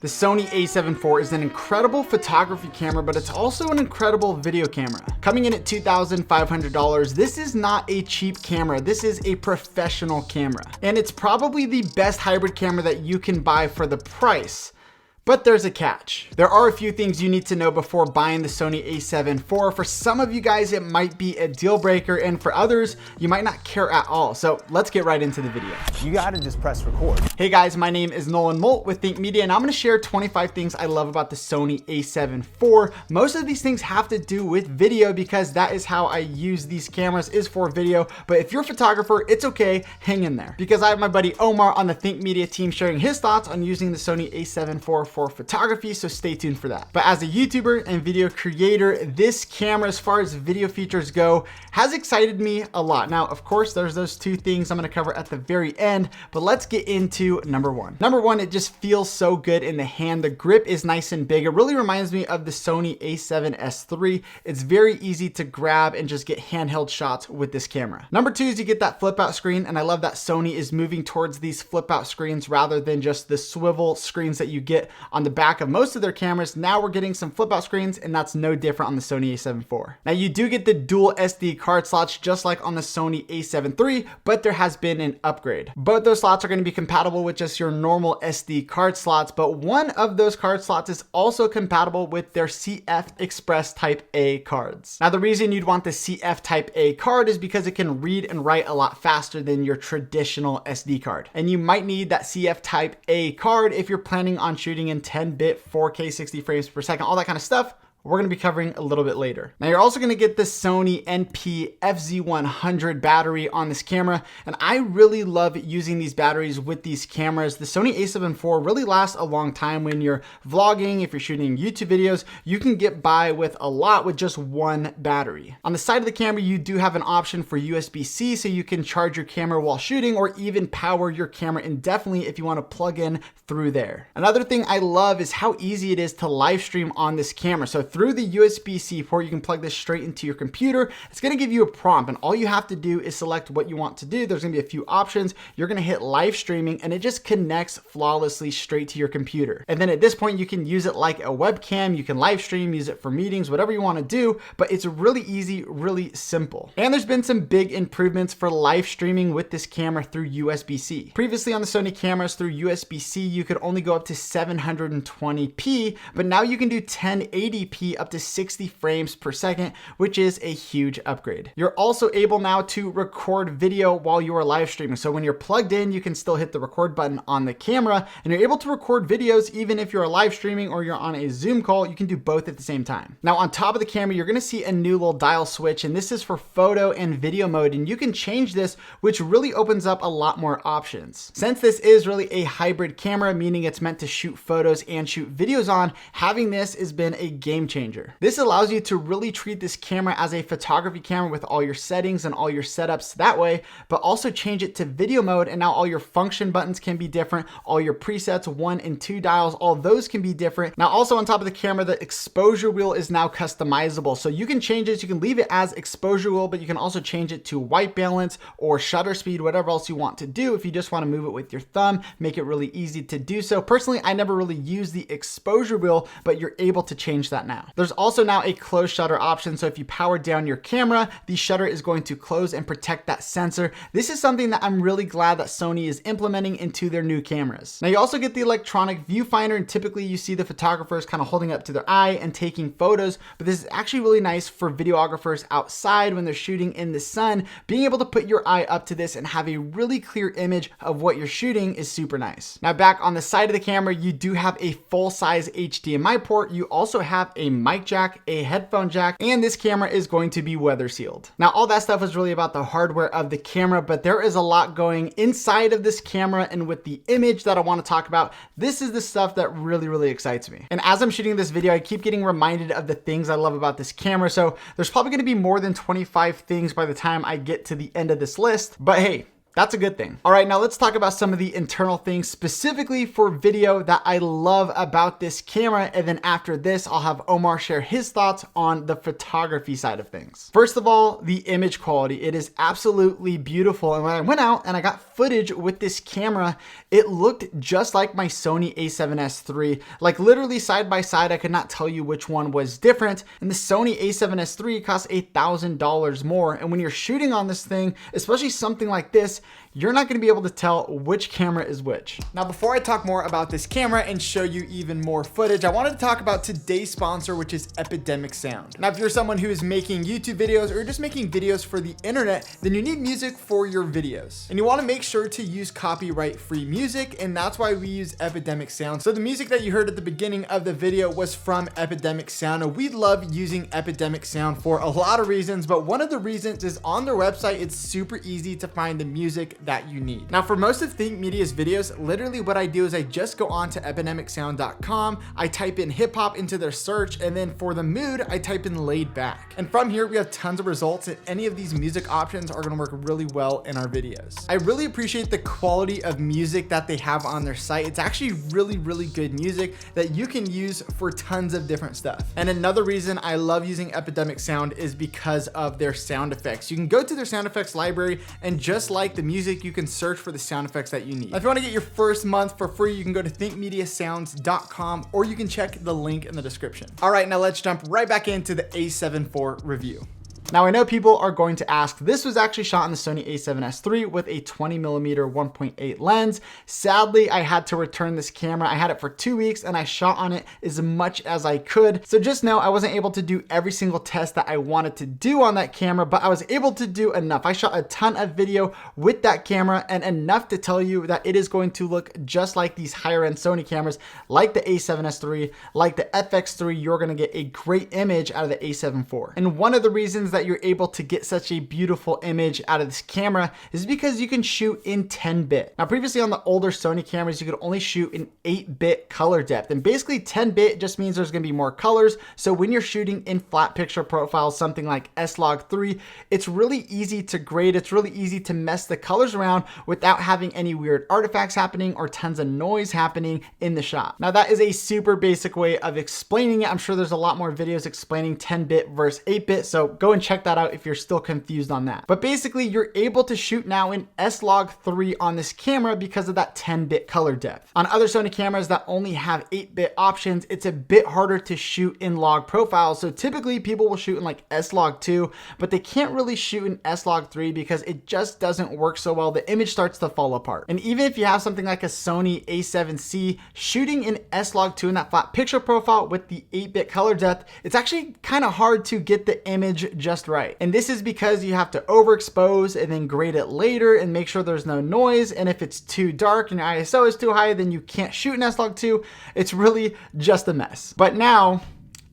The Sony a7 IV is an incredible photography camera, but it's also an incredible video camera. Coming in at $2,500, this is not a cheap camera. This is a professional camera. And it's probably the best hybrid camera that you can buy for the price. But there's a catch. There are a few things you need to know before buying the Sony a7 IV. For some of you guys, it might be a deal breaker, and for others, you might not care at all. So let's get right into the video. You gotta just press record. Hey guys, my name is Nolan with Think Media, and I'm gonna share 25 things I love about the Sony a7 IV. Most of these things have to do with video because that is how I use these cameras, is for video. But if you're a photographer, it's okay, hang in there. Because I have my buddy Omar on the Think Media team sharing his thoughts on using the Sony a7 IV for photography, so stay tuned for that. But as a YouTuber and video creator, this camera, as far as video features go, has excited me a lot. Now, of course, there's those two things I'm gonna cover at the very end, but let's get into number one. Number one, it just feels so good in the hand. The grip is nice and big. It really reminds me of the Sony a7S III. It's very easy to grab and just get handheld shots with this camera. Number two is you get that flip out screen, and I love that Sony is moving towards these flip out screens rather than just the swivel screens that you get on the back of most of their cameras. Now we're getting some flip out screens, and that's no different on the Sony a7 IV. Now you do get the dual SD card slots just like on the Sony a7 III, but there has been an upgrade. Both those slots are going to be compatible with just your normal SD card slots, but one of those card slots is also compatible with their CF Express Type A cards. Now the reason you'd want the CF Type A card is because it can read and write a lot faster than your traditional SD card. And you might need that CF Type A card if you're planning on shooting in 10-bit 4K 60 frames per second, all that kind of stuff. We're going to be covering a little bit later. Now you're also going to get the Sony NP FZ100 battery on this camera, and I really love using these batteries with these cameras. The Sony a7 IV really lasts a long time when you're vlogging. If you're shooting YouTube videos, you can get by with a lot with just one battery. On the side of the camera, you do have an option for USB-C, so you can charge your camera while shooting or even power your camera indefinitely if you want to plug in through there. Another thing I love is how easy it is to live stream on this camera. So through the USB-C port, you can plug this straight into your computer. It's going to give you a prompt, and all you have to do is select what you want to do. There's going to be a few options. You're going to hit live streaming, and it just connects flawlessly straight to your computer. And then at this point, you can use it like a webcam. You can live stream, use it for meetings, whatever you want to do, but it's really easy, really simple. And there's been some big improvements for live streaming with this camera through USB-C. Previously on the Sony cameras through USB-C, you could only go up to 720p, but now you can do 1080p up to 60 frames per second, which is a huge upgrade. You're also able now to record video while you are live streaming. So when you're plugged in, you can still hit the record button on the camera, and you're able to record videos even if you're live streaming or you're on a Zoom call. You can do both at the same time. Now on top of the camera, you're gonna see a new little dial switch, and this is for photo and video mode, and you can change this, which really opens up a lot more options. Since this is really a hybrid camera, meaning it's meant to shoot photos and shoot videos on, having this has been a game changer. This allows you to really treat this camera as a photography camera with all your settings and all your setups that way, but also change it to video mode, and now all your function buttons can be different. All your presets, 1 and 2 dials, all those can be different. Now also on top of the camera, the exposure wheel is now customizable. So you can change it, you can leave it as exposure wheel, but you can also change it to white balance or shutter speed, whatever else you want to do. If you just want to move it with your thumb, make it really easy to do so. Personally, I never really use the exposure wheel, but you're able to change that now. There's also now a close shutter option. So if you power down your camera, the shutter is going to close and protect that sensor. This is something that I'm really glad that Sony is implementing into their new cameras. Now you also get the electronic viewfinder, and typically you see the photographers kind of holding up to their eye and taking photos, but this is actually really nice for videographers outside when they're shooting in the sun. Being able to put your eye up to this and have a really clear image of what you're shooting is super nice. Now back on the side of the camera, you do have a full-size HDMI port. You also have a mic jack, a headphone jack, and this camera is going to be weather sealed. Now all that stuff is really about the hardware of the camera, but there is a lot going inside of this camera, and with the image that I want to talk about, this is the stuff that really excites me. And as I'm shooting this video, I keep getting reminded of the things I love about this camera. So there's probably going to be more than 25 things by the time I get to the end of this list, but hey, That's a good thing. All right, now let's talk about some of the internal things specifically for video that I love about this camera. And then after this, I'll have Omar share his thoughts on the photography side of things. First of all, the image quality. It is absolutely beautiful. And when I went out and I got footage with this camera, it looked just like my Sony a7S III. Like literally side by side, I could not tell you which one was different. And the Sony a7S III costs $1,000 more. And when you're shooting on this thing, especially something like this, you're not going to be able to tell which camera is which. Now, before I talk more about this camera and show you even more footage, I wanted to talk about today's sponsor, which is Epidemic Sound. Now, if you're someone who is making YouTube videos or just making videos for the internet, then you need music for your videos. And you want to make sure to use copyright-free music, and that's why we use Epidemic Sound. So the music that you heard at the beginning of the video was from Epidemic Sound, and we love using Epidemic Sound for a lot of reasons, but one of the reasons is on their website, it's super easy to find the music that you need. Now, for most of Think Media's videos, literally what I do is I just go on to epidemicsound.com, I type in hip hop into their search, and then for the mood, I type in laid back. And from here, we have tons of results, and any of these music options are gonna work really well in our videos. I really appreciate the quality of music that they have on their site. It's actually really, really good music that you can use for tons of different stuff. And another reason I love using Epidemic Sound is because of their sound effects. You can go to their sound effects library, and just like the music, you can search for the sound effects that you need. If you want to get your first month for free, you can go to thinkmediasounds.com, or you can check the link in the description. All right, now let's jump right back into the a7 IV review. Now, I know people are going to ask, this was actually shot on the Sony a7S III with a 20mm 1.8 lens. Sadly, I had to return this camera. I had it for 2 weeks and I shot on it as much as I could. So just know I wasn't able to do every single test that I wanted to do on that camera, but I was able to do enough. I shot a ton of video with that camera and enough to tell you that it is going to look just like these higher end Sony cameras, like the a7S III, like the FX3. You're going to get a great image out of the a7 IV. And one of the reasons that you're able to get such a beautiful image out of this camera is because you can shoot in 10-bit. Now, previously on the older Sony cameras, you could only shoot in 8-bit color depth, and basically 10-bit just means there's going to be more colors. So when you're shooting in flat picture profiles, something like S-Log3, it's really easy to grade. It's really easy to mess the colors around without having any weird artifacts happening or tons of noise happening in the shot. Now, that is a super basic way of explaining it. I'm sure there's a lot more videos explaining 10-bit versus 8-bit, so go and check that out if you're still confused on that. But basically, you're able to shoot now in S-Log3 on this camera because of that 10-bit color depth. On other Sony cameras that only have 8-bit options, it's a bit harder to shoot in log profiles. So typically people will shoot in like S-Log2, but they can't really shoot in S-Log3 because it just doesn't work so well. The image starts to fall apart. And even if you have something like a Sony a7C, shooting in S-Log2 in that flat picture profile with the 8-bit color depth, it's actually kind of hard to get the image just right. And this is because you have to overexpose and then grade it later and make sure there's no noise. And if it's too dark and your ISO is too high, then you can't shoot in S-Log2. It's really just a mess. But now,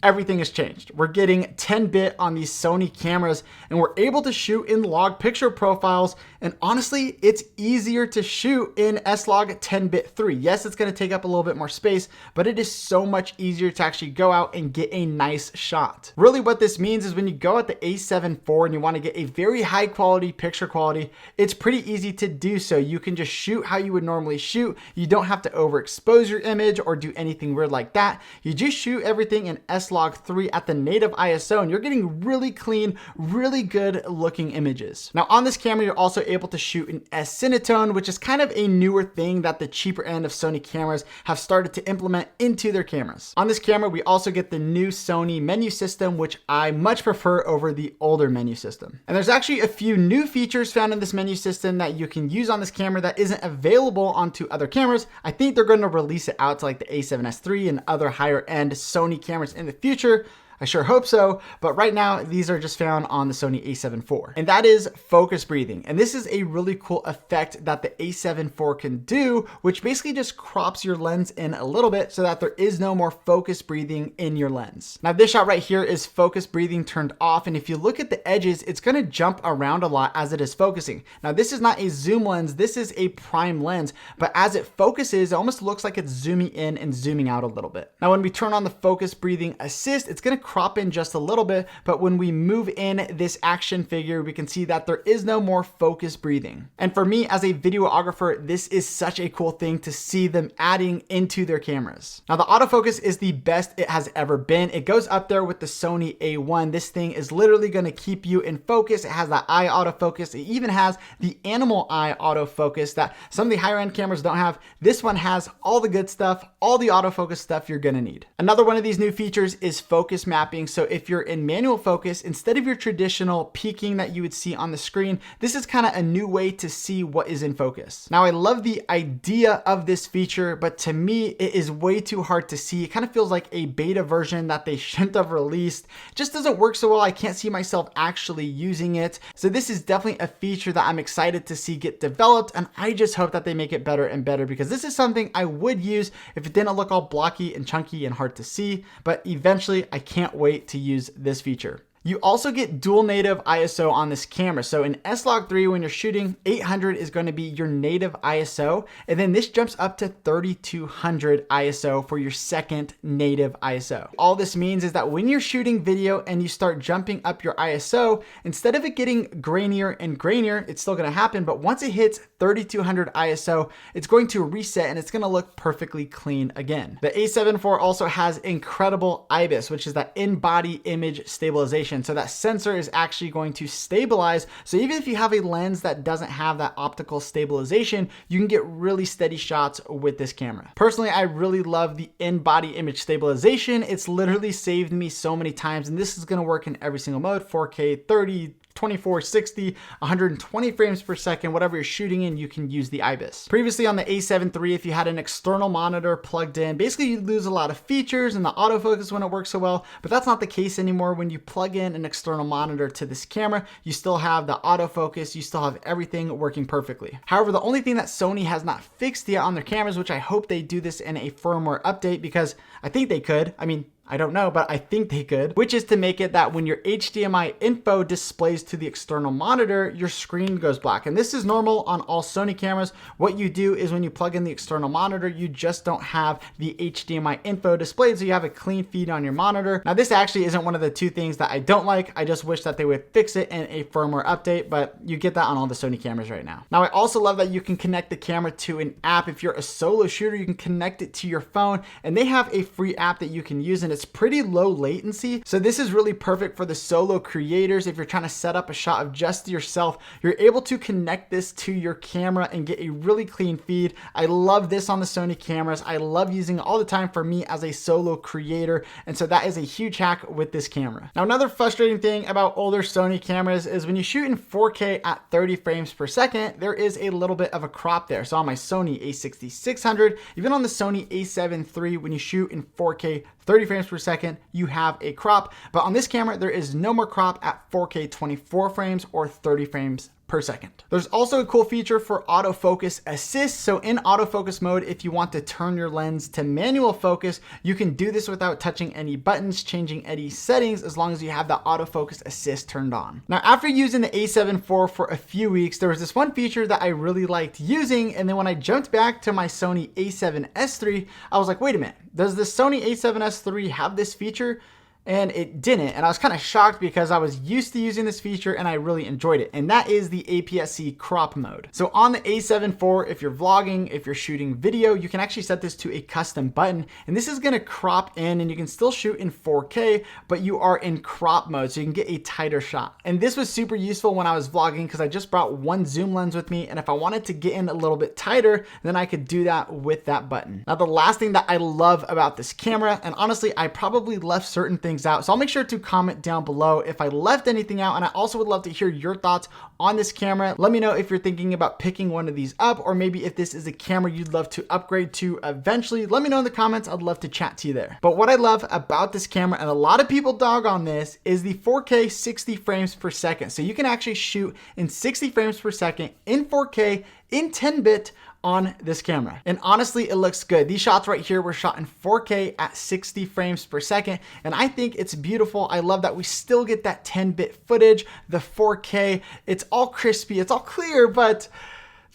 everything has changed. We're getting 10-bit on these Sony cameras and we're able to shoot in log picture profiles. And honestly, it's easier to shoot in S-Log 10-bit 3. Yes, it's going to take up a little bit more space, but it is so much easier to actually go out and get a nice shot. Really what this means is when you go at the a7 IV and you want to get a very high quality picture quality, it's pretty easy to do so. You can just shoot how you would normally shoot. You don't have to overexpose your image or do anything weird like that. You just shoot everything in S-Log3 at the native ISO and you're getting really clean, really good looking images. Now on this camera, you're also able to shoot in S-Cinetone, which is kind of a newer thing that the cheaper end of Sony cameras have started to implement into their cameras. On this camera, we also get the new Sony menu system, which I much prefer over the older menu system. And there's actually a few new features found in this menu system that you can use on this camera that isn't available onto other cameras. I think they're going to release it out to like the a7S III and other higher end Sony cameras in the future. I sure hope so, but right now these are just found on the Sony a7 IV. And that is focus breathing. And this is a really cool effect that the a7 IV can do, which basically just crops your lens in a little bit so that there is no more focus breathing in your lens. Now this shot right here is focus breathing turned off. And if you look at the edges, it's gonna jump around a lot as it is focusing. Now this is not a zoom lens, this is a prime lens, but as it focuses, it almost looks like it's zooming in and zooming out a little bit. Now when we turn on the focus breathing assist, it's gonna crop in just a little bit, but when we move in this action figure, we can see that there is no more focus breathing. And for me as a videographer, this is such a cool thing to see them adding into their cameras. Now the autofocus is the best it has ever been. It goes up there with the Sony A1. This thing is literally going to keep you in focus. It has that eye autofocus. It even has the animal eye autofocus that some of the higher end cameras don't have. This one has all the good stuff, all the autofocus stuff you're going to need. Another one of these new features is focus mapping. So if you're in manual focus, instead of your traditional peaking that you would see on the screen, this is kind of a new way to see what is in focus. Now I love the idea of this feature, but to me, it is way too hard to see. It kind of feels like a beta version that they shouldn't have released. It just doesn't work so well. I can't see myself actually using it. So this is definitely a feature that I'm excited to see get developed, and I just hope that they make it better and better, because this is something I would use if it didn't look all blocky and chunky and hard to see, but eventually I can't wait to use this feature. You also get dual native ISO on this camera. So in S-Log3, when you're shooting, 800 is going to be your native ISO. And then this jumps up to 3200 ISO for your second native ISO. All this means is that when you're shooting video and you start jumping up your ISO, instead of it getting grainier and grainier, it's still going to happen. But once it hits 3200 ISO, it's going to reset and it's going to look perfectly clean again. The A7 IV also has incredible IBIS, which is that in-body image stabilization. So that sensor is actually going to stabilize. So even if you have a lens that doesn't have that optical stabilization, you can get really steady shots with this camera. Personally, I really love the in-body image stabilization. It's literally saved me so many times, and this is going to work in every single mode, 4K, 30, 24, 60, 120 frames per second, whatever you're shooting in, you can use the IBIS. Previously on the A7 III, if you had an external monitor plugged in, basically you'd lose a lot of features and the autofocus wouldn't work so well, but that's not the case anymore. When you plug in an external monitor to this camera, you still have the autofocus, you still have everything working perfectly. However, the only thing that Sony has not fixed yet on their cameras, which I hope they do this in a firmware update, because I think they could. I mean, I don't know, but I think they could, which is to make it that when your HDMI info displays to the external monitor, your screen goes black. And this is normal on all Sony cameras. What you do is when you plug in the external monitor, you just don't have the HDMI info displayed, so you have a clean feed on your monitor. Now, this actually isn't one of the two things that I don't like. I just wish that they would fix it in a firmware update, but you get that on all the Sony cameras right now. Now, I also love that you can connect the camera to an app. If you're a solo shooter, you can connect it to your phone, and they have a free app that you can use, and it's pretty low latency. So this is really perfect for the solo creators. If you're trying to set up a shot of just yourself, you're able to connect this to your camera and get a really clean feed. I love this on the Sony cameras. I love using it all the time for me as a solo creator. And so that is a huge hack with this camera. Now, another frustrating thing about older Sony cameras is when you shoot in 4K at 30 frames per second, there is a little bit of a crop there. So on my Sony a6600, even on the Sony a7 III, when you shoot in 4K 30 frames per second, you have a crop. But on this camera, there is no more crop at 4K 24 frames or 30 frames per second. There's also a cool feature for autofocus assist. So in autofocus mode, if you want to turn your lens to manual focus, you can do this without touching any buttons, changing any settings, as long as you have the autofocus assist turned on. Now, after using the A7 IV for a few weeks, there was this one feature that I really liked using. And then when I jumped back to my Sony a7S III, I was like, wait a minute, does the Sony a7S III have this feature? And it didn't. And I was kind of shocked because I was used to using this feature and I really enjoyed it. And that is the APS-C crop mode. So on the A7 IV, if you're vlogging, if you're shooting video, you can actually set this to a custom button. And this is gonna crop in, and you can still shoot in 4K, but you are in crop mode, so you can get a tighter shot. And this was super useful when I was vlogging because I just brought one zoom lens with me. And if I wanted to get in a little bit tighter, then I could do that with that button. Now, the last thing that I love about this camera, and honestly, I probably left certain things out, so I'll make sure to comment down below if I left anything out, and I also would love to hear your thoughts on this camera. Let me know if you're thinking about picking one of these up, or maybe if this is a camera you'd love to upgrade to eventually. Let me know in the comments. I'd love to chat to you there. But what I love about this camera, and a lot of people dog on this, is the 4K 60 frames per second. So you can actually shoot in 60 frames per second in 4K in 10-bit on this camera. And honestly, it looks good. These shots right here were shot in 4K at 60 frames per second. And I think it's beautiful. I love that we still get that 10-bit footage, the 4K. It's all crispy, it's all clear, but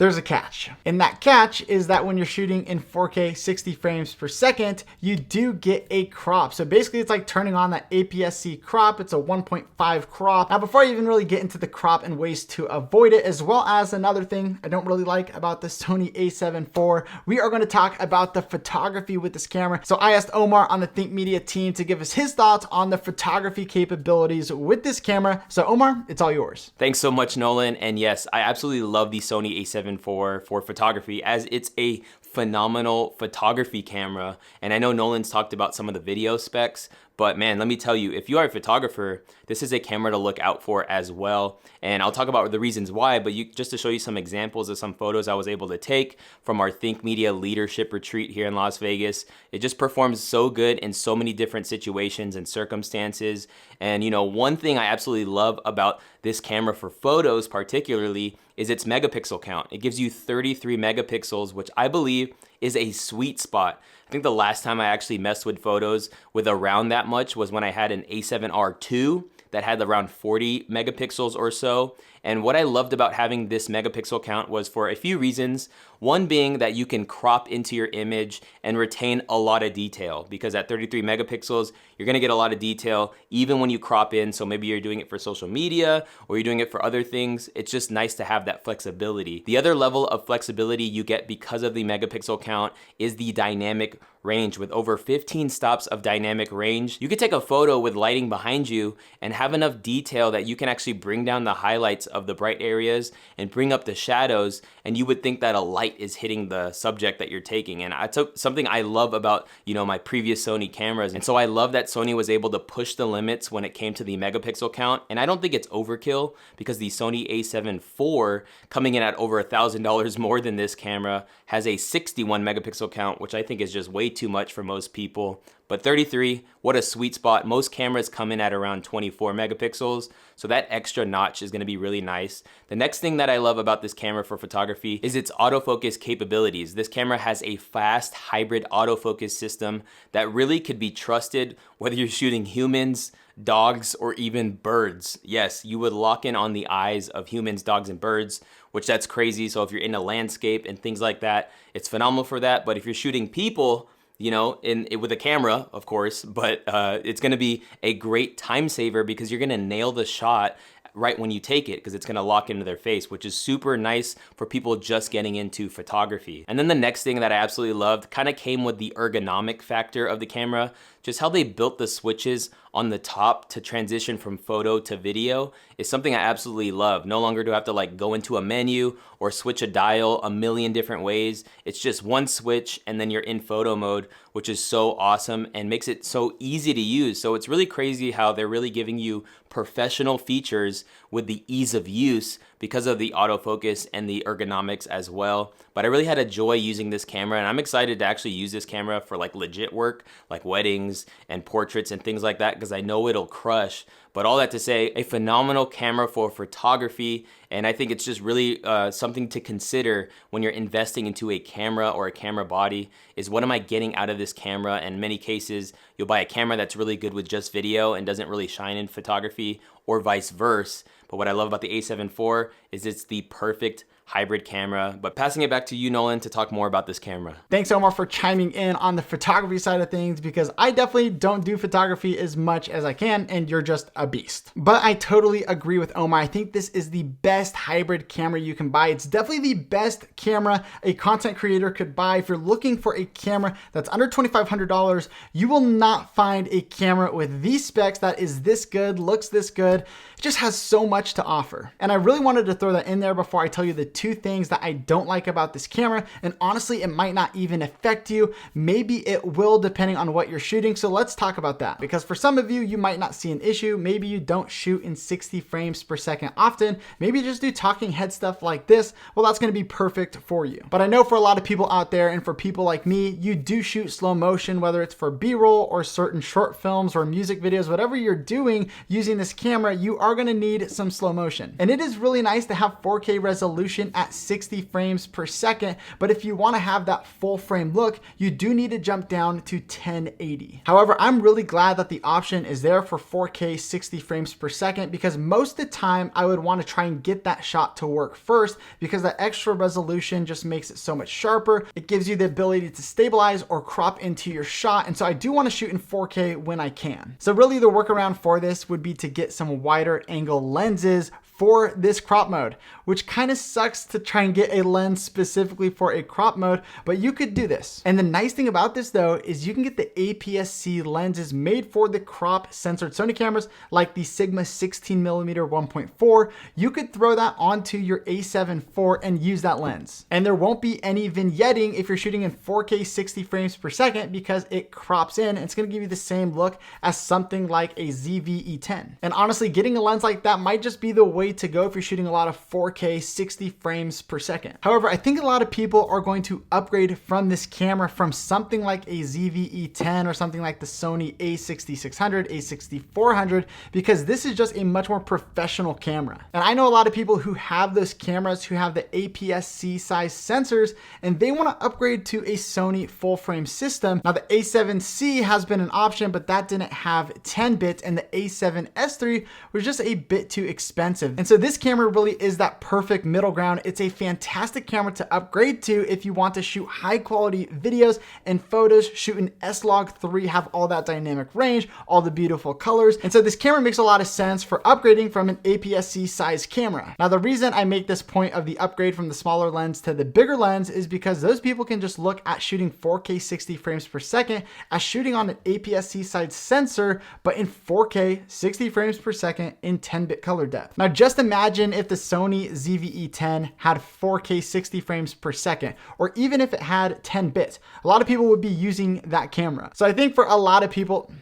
there's a catch. And that catch is that when you're shooting in 4K 60 frames per second, you do get a crop. So basically it's like turning on that APS-C crop. It's a 1.5 crop. Now, before I even really get into the crop and ways to avoid it, as well as another thing I don't really like about the Sony a7 IV, we are going to talk about the photography with this camera. So I asked Omar on the Think Media team to give us his thoughts on the photography capabilities with this camera. So Omar, it's all yours. Thanks so much, Nolan. And yes, I absolutely love the Sony a7 IV for photography, as it's a phenomenal photography camera. And I know Nolan's talked about some of the video specs, but man, let me tell you, if you are a photographer, this is a camera to look out for as well. And I'll talk about the reasons why, but just to show you some examples of some photos I was able to take from our Think Media leadership retreat here in Las Vegas. It just performs so good in so many different situations and circumstances. And you know, one thing I absolutely love about this camera for photos particularly is its megapixel count. It gives you 33 megapixels, which I believe is a sweet spot. I think the last time I actually messed with photos with around that much was when I had an A7R II that had around 40 megapixels or so. And what I loved about having this megapixel count was for a few reasons. One being that you can crop into your image and retain a lot of detail, because at 33 megapixels, you're gonna get a lot of detail even when you crop in. So maybe you're doing it for social media or you're doing it for other things. It's just nice to have that flexibility. The other level of flexibility you get because of the megapixel count is the dynamic range. With over 15 stops of dynamic range, you could take a photo with lighting behind you and have enough detail that you can actually bring down the highlights of the bright areas and bring up the shadows, and you would think that a light is hitting the subject that you're taking. And it's something I love about, you know, my previous Sony cameras. And so I love that Sony was able to push the limits when it came to the megapixel count. And I don't think it's overkill, because the Sony a7 IV, coming in at over $1,000 more than this camera, has a 61 megapixel count, which I think is just way too much for most people. But 33, what a sweet spot. Most cameras come in at around 24 megapixels, so that extra notch is gonna be really nice. The next thing that I love about this camera for photography is its autofocus capabilities. This camera has a fast hybrid autofocus system that really could be trusted whether you're shooting humans, dogs, or even birds. Yes, you would lock in on the eyes of humans, dogs, and birds, which that's crazy. So if you're in a landscape and things like that, it's phenomenal for that. But if you're shooting people, you know, with a camera, of course, but it's gonna be a great time saver, because you're gonna nail the shot right when you take it, because it's gonna lock into their face, which is super nice for people just getting into photography. And then the next thing that I absolutely loved kind of came with the ergonomic factor of the camera. Just how they built the switches on the top to transition from photo to video is something I absolutely love. No longer do I have to like go into a menu or switch a dial a million different ways. It's just one switch and then you're in photo mode, which is so awesome and makes it so easy to use. So it's really crazy how they're really giving you professional features with the ease of use because of the autofocus and the ergonomics as well. But I really had a joy using this camera, and I'm excited to actually use this camera for like legit work, like weddings and portraits and things like that, because I know it'll crush. But all that to say, a phenomenal camera for photography, and I think it's just really something to consider when you're investing into a camera or a camera body, is what am I getting out of this camera? And in many cases, you'll buy a camera that's really good with just video and doesn't really shine in photography, or vice versa. But what I love about the a7 IV is it's the perfect hybrid camera. But passing it back to you, Nolan, to talk more about this camera. Thanks, Omar, for chiming in on the photography side of things, because I definitely don't do photography as much as I can, and you're just a beast. But I totally agree with Omar. I think this is the best hybrid camera you can buy. It's definitely the best camera a content creator could buy. If you're looking for a camera that's under $2,500, you will not find a camera with these specs that is this good, looks this good. It just has so much to offer. And I really wanted to throw that in there before I tell you the two things that I don't like about this camera. And honestly, it might not even affect you. Maybe it will, depending on what you're shooting. So let's talk about that, because for some of you, you might not see an issue. Maybe you don't shoot in 60 frames per second often. Maybe you just do talking head stuff like this. Well, that's going to be perfect for you. But I know for a lot of people out there, and for people like me, you do shoot slow motion, whether it's for B-roll or certain short films or music videos, whatever you're doing using this camera, you are going to need some slow motion. And it is really nice to have 4K resolution resolution at 60 frames per second, but if you want to have that full frame look, you do need to jump down to 1080. However, I'm really glad that the option is there for 4K 60 frames per second, because most of the time I would want to try and get that shot to work first, because that extra resolution just makes it so much sharper. It gives you the ability to stabilize or crop into your shot, and so I do want to shoot in 4K when I can. So really the workaround for this would be to get some wider angle lenses for this crop mode, which kind of sucks to try and get a lens specifically for a crop mode, but you could do this. And the nice thing about this though is you can get the APS-C lenses made for the crop censored Sony cameras, like the Sigma 16mm 1.4. You could throw that onto your A7 IV and use that lens. And there won't be any vignetting if you're shooting in 4K 60 frames per second, because it crops in and it's gonna give you the same look as something like a ZV-E10. And honestly, getting a lens like that might just be the way to go if you're shooting a lot of 4K 60 frames per second. However, I think a lot of people are going to upgrade from this camera from something like a ZV-E10 or something like the Sony a6600, a6400, because this is just a much more professional camera. And I know a lot of people who have those cameras who have the APS-C size sensors, and they want to upgrade to a Sony full frame system. Now the A7C has been an option, but that didn't have 10 bits, and the A7S III was just a bit too expensive. And so this camera really is that perfect middle ground. It's a fantastic camera to upgrade to if you want to shoot high quality videos and photos, shoot an S-Log3, have all that dynamic range, all the beautiful colors. And so this camera makes a lot of sense for upgrading from an APS-C size camera. Now the reason I make this point of the upgrade from the smaller lens to the bigger lens is because those people can just look at shooting 4K 60 frames per second as shooting on an APS-C size sensor, but in 4K 60 frames per second in 10-bit color depth. Now just imagine if the Sony ZV-E10 had 4K 60 frames per second, or even if it had 10 bits. A lot of people would be using that camera. So I think for a lot of people,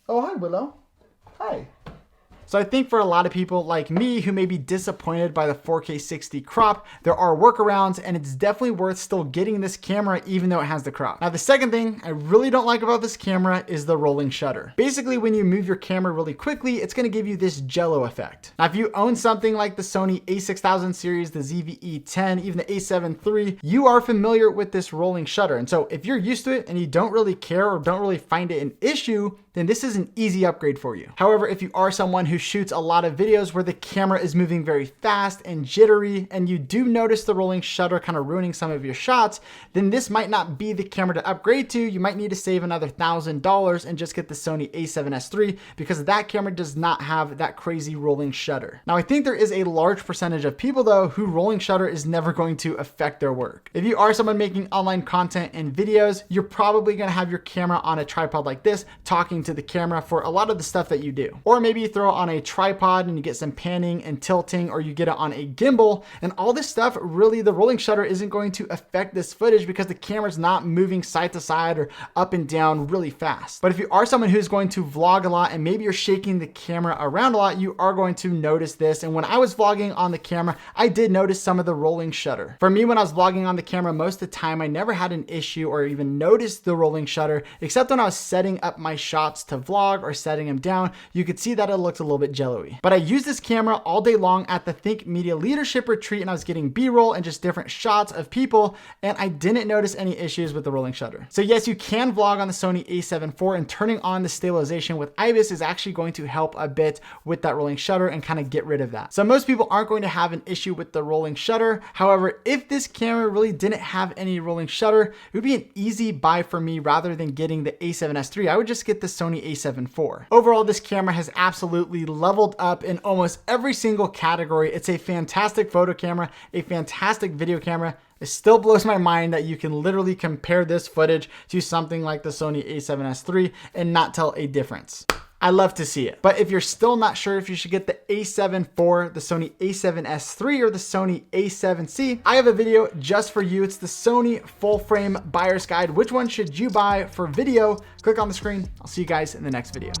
oh, hi Willow, hi. So I think for a lot of people like me who may be disappointed by the 4K 60 crop, there are workarounds, and it's definitely worth still getting this camera even though it has the crop. Now the second thing I really don't like about this camera is the rolling shutter. Basically, when you move your camera really quickly, it's gonna give you this jello effect. Now if you own something like the Sony a6000 series, the ZV-E10, even the a7 III, you are familiar with this rolling shutter. And so if you're used to it and you don't really care or don't really find it an issue, then this is an easy upgrade for you. However, if you are someone who shoots a lot of videos where the camera is moving very fast and jittery, and you do notice the rolling shutter kind of ruining some of your shots, then this might not be the camera to upgrade to. You might need to save another $1,000 and just get the Sony a7S III, because that camera does not have that crazy rolling shutter. Now, I think there is a large percentage of people though who rolling shutter is never going to affect their work. If you are someone making online content and videos, you're probably gonna have your camera on a tripod like this, talking to the camera for a lot of the stuff that you do. Or maybe you throw it on a tripod and you get some panning and tilting, or you get it on a gimbal, and all this stuff, really the rolling shutter isn't going to affect this footage because the camera's not moving side to side or up and down really fast. But if you are someone who's going to vlog a lot and maybe you're shaking the camera around a lot, you are going to notice this. And when I was vlogging on the camera, I did notice some of the rolling shutter. For me, when I was vlogging on the camera, most of the time I never had an issue or even noticed the rolling shutter, except when I was setting up my shots to vlog or setting them down. You could see that it looked a little bit jello-y. But I used this camera all day long at the Think Media Leadership Retreat, and I was getting B-roll and just different shots of people, and I didn't notice any issues with the rolling shutter. So yes, you can vlog on the Sony a7 IV, and turning on the stabilization with IBIS is actually going to help a bit with that rolling shutter and kind of get rid of that. So most people aren't going to have an issue with the rolling shutter. However, if this camera really didn't have any rolling shutter, it would be an easy buy for me rather than getting the a7S III. I would just get the Sony a7 IV. Overall, this camera has absolutely leveled up in almost every single category. It's a fantastic photo camera, a fantastic video camera. It still blows my mind that you can literally compare this footage to something like the Sony a7S III and not tell a difference. I love to see it. But if you're still not sure if you should get the a7 IV, the Sony a7S III, or the Sony a7C, I have a video just for you. It's the Sony full frame buyer's guide. Which one should you buy for video? Click on the screen. I'll see you guys in the next video.